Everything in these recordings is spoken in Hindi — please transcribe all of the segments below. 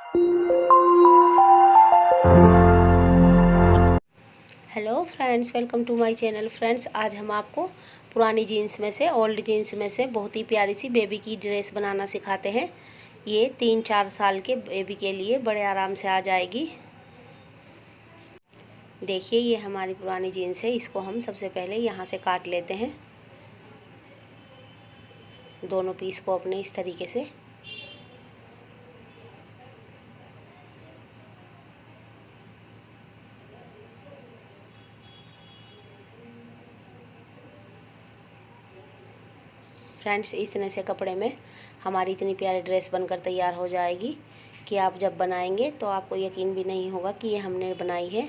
Hello friends, welcome to my channel. Friends, आज हम आपको पुरानी जीन्स में से, ओल्ड जीन्स में से बहुत ही प्यारी सी बेबी की ड्रेस बनाना सिखाते हैं। ये 3-4 साल के बेबी के लिए बड़े आराम से आ जाएगी। देखिए, ये हमारी पुरानी जीन्स है। इसको हम सबसे पहले यहाँ से काट लेते हैं, दोनों पीस को अपने इस तरीके से। फ्रेंड्स, इस तरह से कपड़े में हमारी इतनी प्यारी ड्रेस बनकर तैयार हो जाएगी कि आप जब बनाएंगे तो आपको यकीन भी नहीं होगा कि ये हमने बनाई है।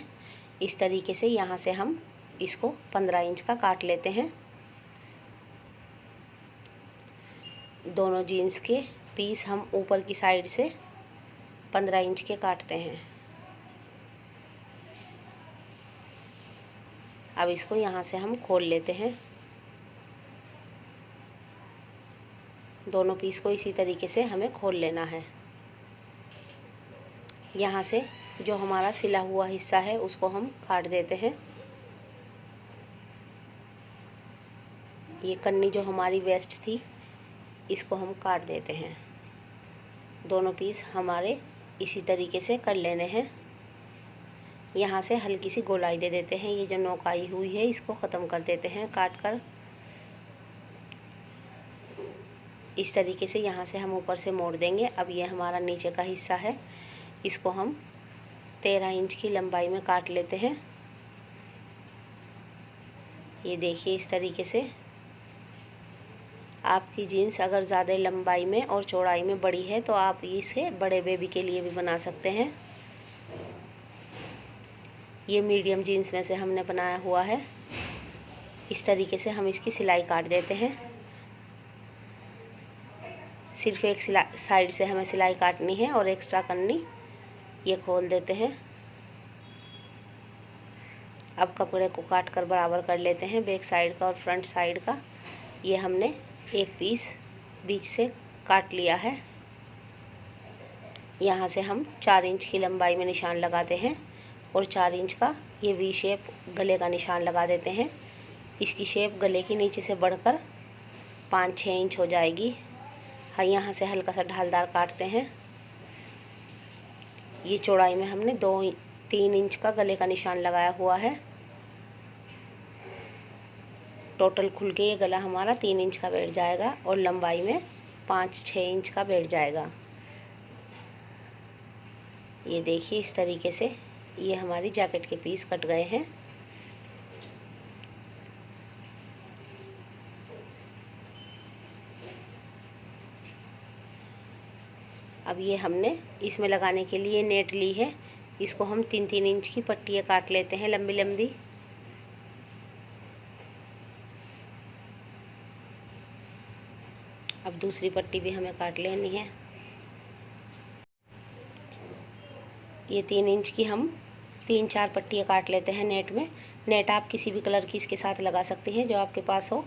इस तरीके से यहाँ से हम इसको 15 इंच का काट लेते हैं। दोनों जीन्स के पीस हम ऊपर की साइड से 15 इंच के काटते हैं। अब इसको यहाँ से हम खोल लेते हैं। दोनों पीस को इसी तरीके से हमें खोल लेना है। यहाँ से जो हमारा सिला हुआ हिस्सा है उसको हम काट देते हैं। ये कन्नी जो हमारी वेस्ट थी इसको हम काट देते हैं। दोनों पीस हमारे इसी तरीके से कर लेने हैं। यहाँ से हल्की सी गोलाई दे देते हैं। ये जो नोक आई हुई है इसको ख़त्म कर देते हैं काट कर। इस तरीके से यहाँ से हम ऊपर से मोड़ देंगे। अब ये हमारा नीचे का हिस्सा है, इसको हम 13 इंच की लंबाई में काट लेते हैं। ये देखिए, इस तरीके से। आपकी जीन्स अगर ज़्यादा लंबाई में और चौड़ाई में बड़ी है तो आप इसे बड़े बेबी के लिए भी बना सकते हैं। ये मीडियम जीन्स में से हमने बनाया हुआ है। इस तरीके से हम इसकी सिलाई काट देते हैं। सिर्फ एक साइड से हमें सिलाई काटनी है और एक्स्ट्रा कन्नी ये खोल देते हैं। अब कपड़े को काट कर बराबर कर लेते हैं, बैक साइड का और फ्रंट साइड का। ये हमने एक पीस बीच से काट लिया है। यहाँ से हम 4 इंच की लंबाई में निशान लगाते हैं और 4 इंच का ये वी शेप गले का निशान लगा देते हैं। इसकी शेप गले की नीचे से बढ़कर 5-6 इंच हो जाएगी। हाँ, यहाँ से हल्का सा ढालदार काटते हैं। ये चौड़ाई में हमने 2-3 इंच का गले का निशान लगाया हुआ है। टोटल खुल के ये गला हमारा 3 इंच का बैठ जाएगा और लंबाई में 5-6 इंच का बैठ जाएगा। ये देखिए, इस तरीके से ये हमारी जैकेट के पीस कट गए हैं। अब ये हमने इसमें लगाने के लिए नेट ली है। इसको हम 3-3 इंच की पट्टियाँ काट लेते हैं, लंबी लंबी। अब दूसरी पट्टी भी हमें काट लेनी है। ये 3 इंच की हम 3-4 पट्टियाँ काट लेते हैं नेट में। नेट आप किसी भी कलर की इसके साथ लगा सकते हैं जो आपके पास हो।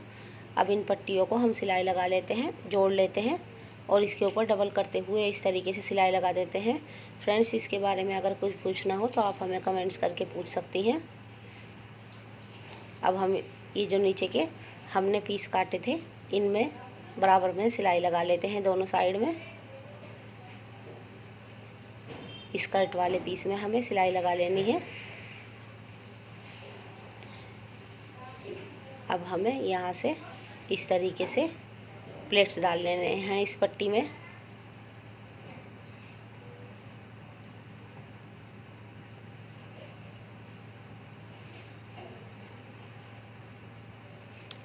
अब इन पट्टियों को हम सिलाई लगा लेते हैं, जोड़ लेते हैं और इसके ऊपर डबल करते हुए इस तरीके से सिलाई लगा देते हैं। फ्रेंड्स, इसके बारे में अगर कुछ पूछना हो तो आप हमें कमेंट्स करके पूछ सकती हैं। अब हम ये जो नीचे के हमने पीस काटे थे इनमें बराबर में सिलाई लगा लेते हैं दोनों साइड में। स्कर्ट वाले पीस में हमें सिलाई लगा लेनी है। अब हमें यहाँ से इस तरीके से प्लेट्स डाल लेने हैं इस पट्टी में।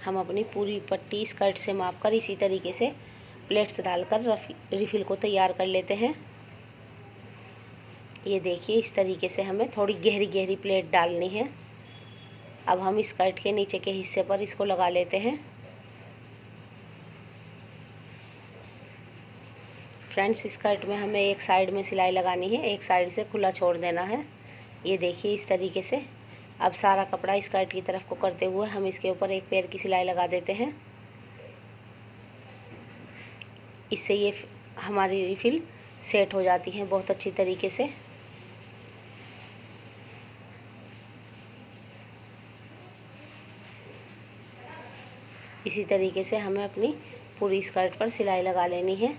हम अपनी पूरी पट्टी स्कर्ट से मापकर इसी तरीके से प्लेट्स डालकर रिफिल को तैयार कर लेते हैं। ये देखिए, इस तरीके से हमें थोड़ी गहरी गहरी प्लेट डालनी है। अब हम स्कर्ट के नीचे के हिस्से पर इसको लगा लेते हैं। फ्रेंड्स, स्कर्ट में हमें एक साइड में सिलाई लगानी है, एक साइड से खुला छोड़ देना है। ये देखिए, इस तरीके से। अब सारा कपड़ा स्कर्ट की तरफ को करते हुए हम इसके ऊपर एक पैर की सिलाई लगा देते हैं। इससे ये हमारी रिफिल सेट हो जाती हैं बहुत अच्छी तरीके से। इसी तरीके से हमें अपनी पूरी स्कर्ट पर सिलाई लगा लेनी है।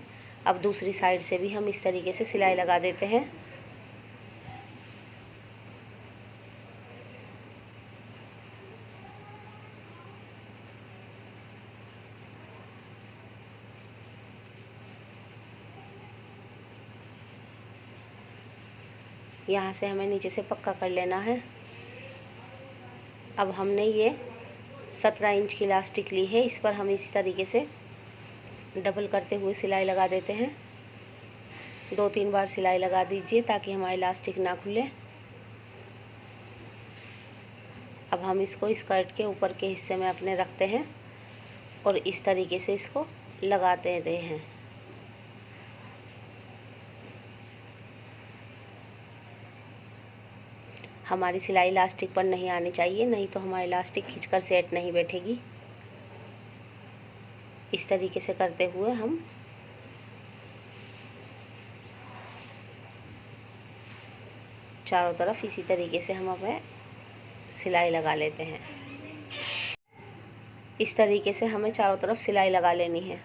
अब दूसरी साइड से भी हम इस तरीके से सिलाई लगा देते हैं। यहाँ से हमें नीचे से पक्का कर लेना है। अब हमने ये 17 इंच की इलास्टिक ली है, इस पर हम इस तरीके से डबल करते हुए सिलाई लगा देते हैं। 2-3 बार सिलाई लगा दीजिए ताकि हमारी इलास्टिक ना खुले। अब हम इसको स्कर्ट के ऊपर के हिस्से में अपने रखते हैं और इस तरीके से इसको लगाते हैं। हमारी सिलाई इलास्टिक पर नहीं आनी चाहिए, नहीं तो हमारी इलास्टिक खींचकर सेट नहीं बैठेगी। इस तरीके से करते हुए हम चारों तरफ इसी तरीके से हम हमें सिलाई लगा लेते हैं। इस तरीके से हमें चारों तरफ सिलाई लगा लेनी है।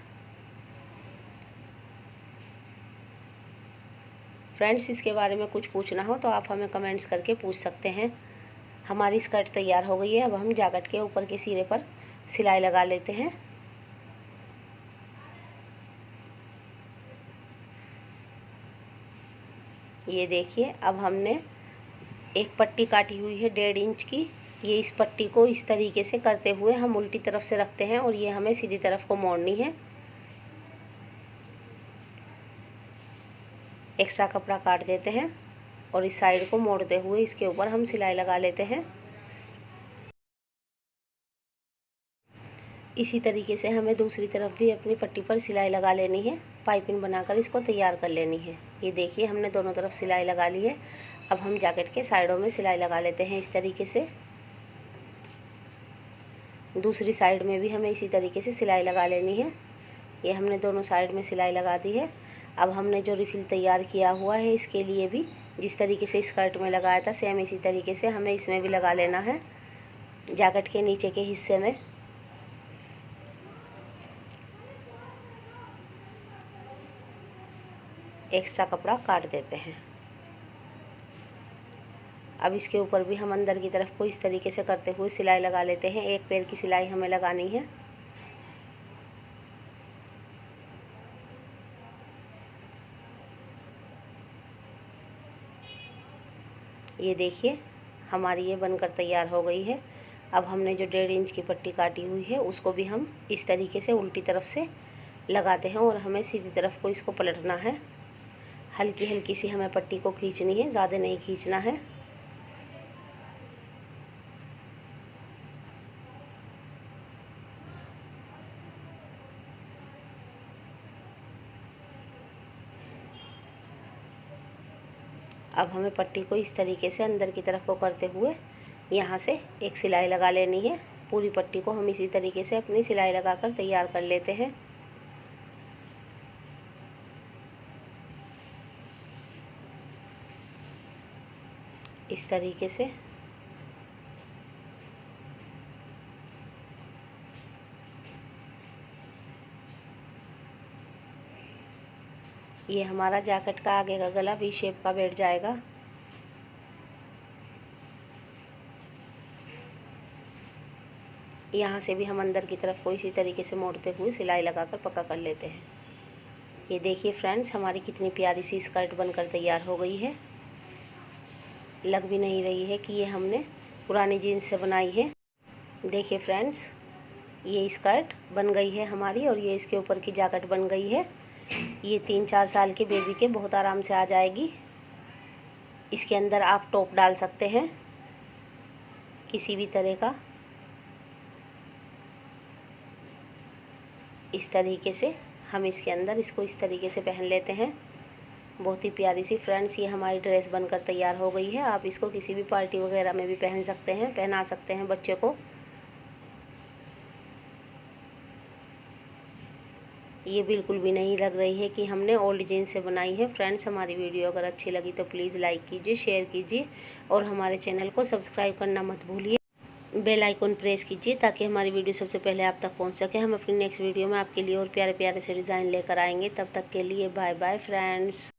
फ्रेंड्स, इसके बारे में कुछ पूछना हो तो आप हमें कमेंट्स करके पूछ सकते हैं। हमारी स्कर्ट तैयार हो गई है। अब हम जैकेट के ऊपर के सिरे पर सिलाई लगा लेते हैं। ये देखिए, अब हमने एक पट्टी काटी हुई है 1.5 इंच की। ये इस पट्टी को इस तरीके से करते हुए हम उल्टी तरफ से रखते हैं और ये हमें सीधी तरफ को मोड़नी है। एक्स्ट्रा कपड़ा काट देते हैं और इस साइड को मोड़ते हुए इसके ऊपर हम सिलाई लगा लेते हैं। इसी तरीके से हमें दूसरी तरफ भी अपनी पट्टी पर सिलाई लगा लेनी है। पाइपिंग बनाकर इसको तैयार कर लेनी है। ये देखिए, हमने दोनों तरफ सिलाई लगा ली है। अब हम जैकेट के साइडों में सिलाई लगा लेते हैं इस तरीके से। दूसरी साइड में भी हमें इसी तरीके से सिलाई लगा लेनी है। ये हमने दोनों साइड में सिलाई लगा दी है। अब हमने जो रिफिल तैयार किया हुआ है, इसके लिए भी जिस तरीके से स्कर्ट में लगाया था सेम इसी तरीके से हमें इसमें भी लगा लेना है। जैकेट के नीचे के हिस्से में एक्स्ट्रा कपड़ा काट देते हैं। अब इसके ऊपर भी हम अंदर की तरफ को इस तरीके से करते हुए सिलाई लगा लेते हैं। एक पैर की सिलाई हमें लगानी है। ये देखिए, हमारी ये बनकर तैयार हो गई है। अब हमने जो 1.5 इंच की पट्टी काटी हुई है उसको भी हम इस तरीके से उल्टी तरफ से लगाते हैं और हमें सीधी तरफ को इसको पलटना है। हल्की हल्की सी हमें पट्टी को खींचनी है, ज़्यादा नहीं खींचना है। अब हमें पट्टी को इस तरीके से अंदर की तरफ को करते हुए यहाँ से एक सिलाई लगा लेनी है। पूरी पट्टी को हम इसी तरीके से अपनी सिलाई लगाकर तैयार कर लेते हैं। इस तरीके से ये हमारा जैकेट का आगे का गला वी शेप का बैठ जाएगा। यहाँ से भी हम अंदर की तरफ को इसी तरीके से मोड़ते हुए सिलाई लगाकर पक्का कर लेते हैं। ये देखिए फ्रेंड्स, हमारी कितनी प्यारी सी स्कर्ट बनकर तैयार हो गई है। लग भी नहीं रही है कि ये हमने पुरानी जीन्स से बनाई है। देखिए फ्रेंड्स, ये स्कर्ट बन गई है हमारी और ये इसके ऊपर की जैकेट बन गई है। ये 3-4 साल के बेबी के बहुत आराम से आ जाएगी। इसके अंदर आप टॉप डाल सकते हैं किसी भी तरह का। इस तरीके से हम इसके अंदर इसको इस तरीके से पहन लेते हैं। बहुत ही प्यारी सी फ्रेंड्स ये हमारी ड्रेस बनकर तैयार हो गई है। आप इसको किसी भी पार्टी वगैरह में भी पहन सकते हैं, पहना सकते हैं बच्चे को। ये बिल्कुल भी नहीं लग रही है कि हमने ओल्ड जीन्स से बनाई है। फ्रेंड्स, हमारी वीडियो अगर अच्छी लगी तो प्लीज़ लाइक कीजिए, शेयर कीजिए और हमारे चैनल को सब्सक्राइब करना मत भूलिए। बेल आइकन प्रेस कीजिए ताकि हमारी वीडियो सबसे पहले आप तक पहुंच सके। हम अपनी नेक्स्ट वीडियो में आपके लिए और प्यारे प्यारे से डिज़ाइन लेकर आएंगे। तब तक के लिए बाय बाय फ्रेंड्स।